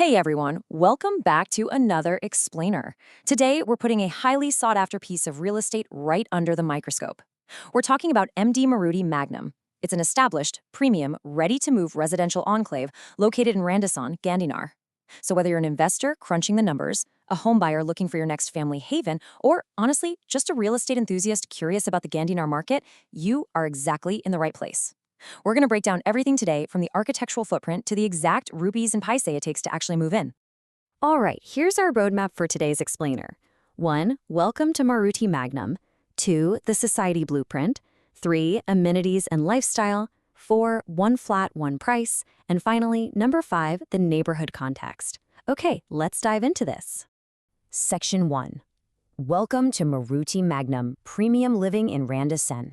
Hey everyone, welcome back to another explainer. Today, we're putting a highly sought after piece of real estate right under the microscope. We're talking about MD Maruti Magnum. It's an established, premium, ready to move residential enclave located in Randasson, Gandinar. So, whether you're an investor crunching the numbers, a home buyer looking for your next family haven, or honestly, just a real estate enthusiast curious about the Gandinar market, you are exactly in the right place. We're going to break down everything today from the architectural footprint to the exact rupees and paise it takes to actually move in. All right, here's our roadmap for today's explainer. 1. Welcome to Maruti Magnum. 2. The Society Blueprint. 3. Amenities and lifestyle. 4. One flat, one price. And finally, number 5, the neighborhood context. Okay, let's dive into this. Section 1. Welcome to Maruti Magnum, premium living in Randasson.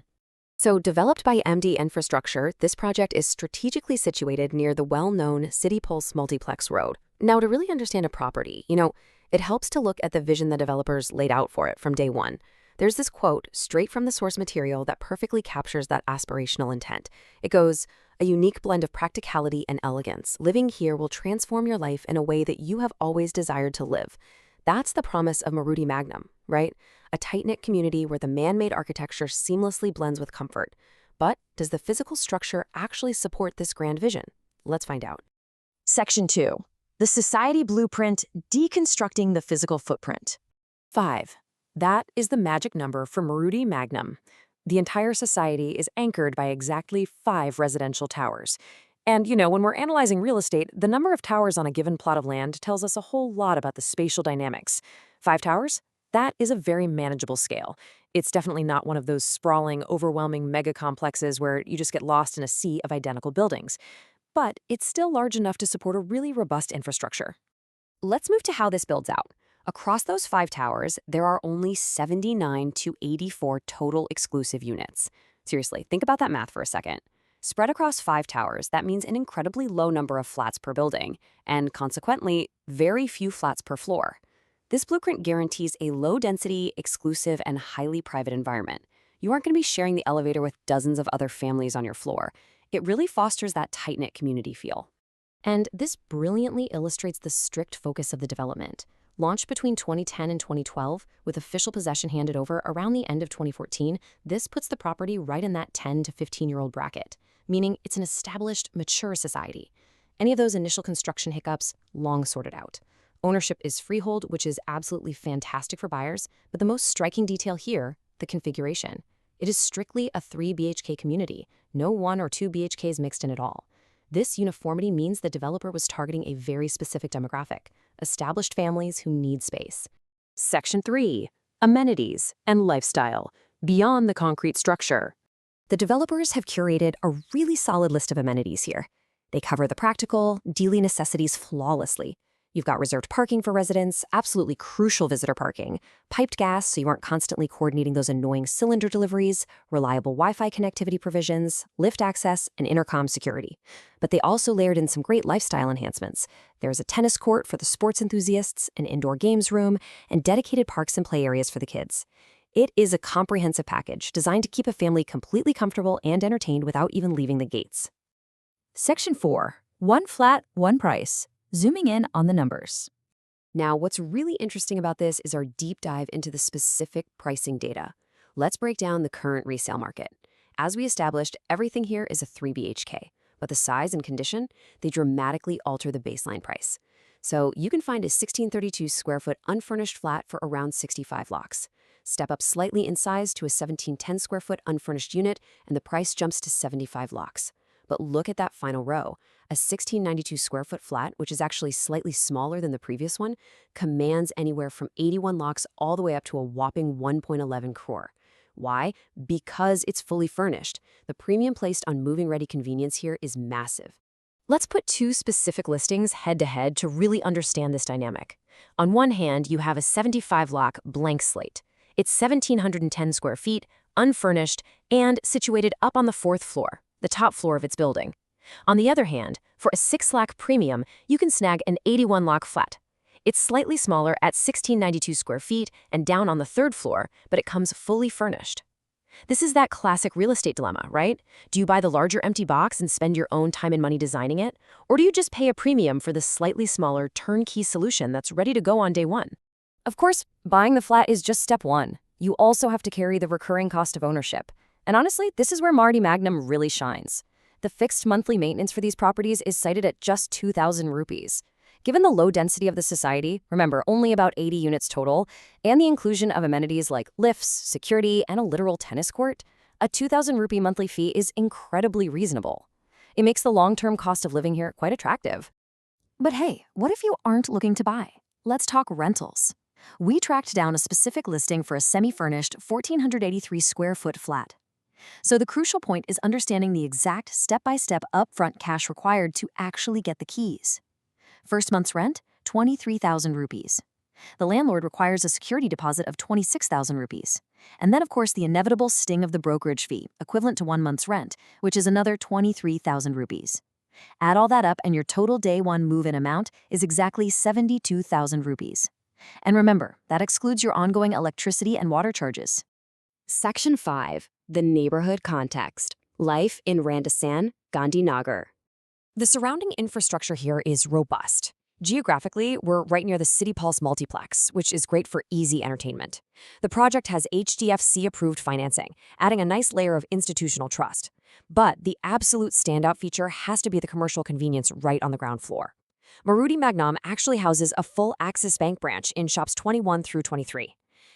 So, developed by MD Infrastructure, this project is strategically situated near the well-known City Pulse Multiplex Road. Now, to really understand a property, it helps to look at the vision the developers laid out for it from day one. There's this quote straight from the source material that perfectly captures that aspirational intent. It goes, "A unique blend of practicality and elegance. Living here will transform your life in a way that you have always desired to live." That's the promise of Maruti Magnum, right? A tight-knit community where the man-made architecture seamlessly blends with comfort. But does the physical structure actually support this grand vision? Let's find out. Section 2. The Society Blueprint, deconstructing the physical footprint. 5. That is the magic number for Maruti Magnum. The entire society is anchored by exactly 5 residential towers. And, when we're analyzing real estate, the number of towers on a given plot of land tells us a whole lot about the spatial dynamics. 5 towers? That is a very manageable scale. It's definitely not one of those sprawling, overwhelming mega complexes where you just get lost in a sea of identical buildings. But it's still large enough to support a really robust infrastructure. Let's move to how this builds out. Across those 5 towers, there are only 79 to 84 total exclusive units. Seriously, think about that math for a second. Spread across 5 towers, that means an incredibly low number of flats per building, and consequently, very few flats per floor. This blueprint guarantees a low-density, exclusive, and highly private environment. You aren't going to be sharing the elevator with dozens of other families on your floor. It really fosters that tight-knit community feel. And this brilliantly illustrates the strict focus of the development. Launched between 2010 and 2012, with official possession handed over around the end of 2014, this puts the property right in that 10 to 15-year-old bracket, meaning it's an established, mature society. Any of those initial construction hiccups, long sorted out. Ownership is freehold, which is absolutely fantastic for buyers, but the most striking detail here, the configuration. It is strictly a 3 BHK community, no 1 or 2 BHKs mixed in at all. This uniformity means the developer was targeting a very specific demographic, established families who need space. Section 3. Amenities and lifestyle, beyond the concrete structure. The developers have curated a really solid list of amenities here. They cover the practical, daily necessities flawlessly. You've got reserved parking for residents, absolutely crucial visitor parking, piped gas so you aren't constantly coordinating those annoying cylinder deliveries, reliable Wi-Fi connectivity provisions, lift access, and intercom security. But they also layered in some great lifestyle enhancements. There's a tennis court for the sports enthusiasts, an indoor games room, and dedicated parks and play areas for the kids. It is a comprehensive package designed to keep a family completely comfortable and entertained without even leaving the gates. Section 4. One flat, one price. Zooming in on the numbers. Now, what's really interesting about this is our deep dive into the specific pricing data. Let's break down the current resale market. As we established, everything here is a 3 BHK, but the size and condition, they dramatically alter the baseline price. So you can find a 1632 square foot unfurnished flat for around 65 lakhs. Step up slightly in size to a 1710 square foot unfurnished unit, and the price jumps to 75 lakhs. But look at that final row. A 1692 square foot flat, which is actually slightly smaller than the previous one, commands anywhere from 81 lakhs all the way up to a whopping 1.11 crore. Why? Because it's fully furnished. The premium placed on move-in-ready convenience here is massive. Let's put 2 specific listings head-to-head to really understand this dynamic. On one hand, you have a 75 lakh blank slate. It's 1,710 square feet, unfurnished, and situated up on the 4th floor, the top floor of its building. On the other hand, for a 6 lakh premium, you can snag an 81 lakh flat. It's slightly smaller at 1,692 square feet and down on the 3rd floor, but it comes fully furnished. This is that classic real estate dilemma, right? Do you buy the larger empty box and spend your own time and money designing it? Or do you just pay a premium for the slightly smaller turnkey solution that's ready to go on day one? Of course, buying the flat is just step one. You also have to carry the recurring cost of ownership. And honestly, this is where Maruti Magnum really shines. The fixed monthly maintenance for these properties is cited at just 2,000 rupees. Given the low density of the society, remember, only about 80 units total, and the inclusion of amenities like lifts, security, and a literal tennis court, a 2,000 rupee monthly fee is incredibly reasonable. It makes the long-term cost of living here quite attractive. But hey, what if you aren't looking to buy? Let's talk rentals. We tracked down a specific listing for a semi-furnished 1,483 square foot flat. So the crucial point is understanding the exact step-by-step upfront cash required to actually get the keys. First month's rent, 23,000 rupees. The landlord requires a security deposit of 26,000 rupees. And then, of course, the inevitable sting of the brokerage fee, equivalent to 1 month's rent, which is another 23,000 rupees. Add all that up and your total day one move-in amount is exactly 72,000 rupees. And remember, that excludes your ongoing electricity and water charges. Section 5. The Neighborhood Context. Life in Randasan, Gandhinagar. The surrounding infrastructure here is robust. Geographically, we're right near the City Pulse multiplex, which is great for easy entertainment. The project has HDFC-approved financing, adding a nice layer of institutional trust. But the absolute standout feature has to be the commercial convenience right on the ground floor. Maruti Magnum actually houses a full Axis Bank branch in shops 21 through 23.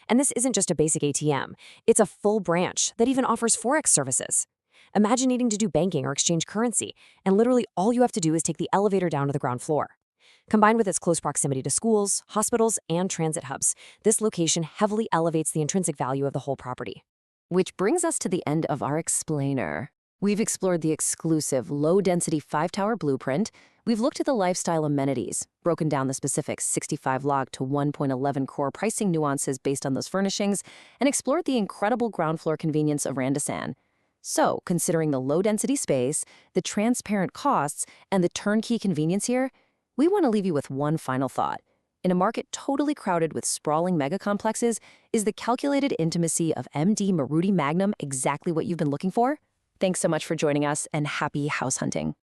And this isn't just a basic ATM, it's a full branch that even offers Forex services. Imagine needing to do banking or exchange currency, and literally all you have to do is take the elevator down to the ground floor. Combined with its close proximity to schools, hospitals, and transit hubs, this location heavily elevates the intrinsic value of the whole property. Which brings us to the end of our explainer. We've explored the exclusive, low-density 5-tower blueprint. We've looked at the lifestyle amenities, broken down the specific 65 lakh to 1.11 crore pricing nuances based on those furnishings, and explored the incredible ground floor convenience of Randasan. So, considering the low-density space, the transparent costs, and the turnkey convenience here, we want to leave you with one final thought. In a market totally crowded with sprawling mega-complexes, is the calculated intimacy of MD Maruti Magnum exactly what you've been looking for? Thanks so much for joining us, and happy house hunting.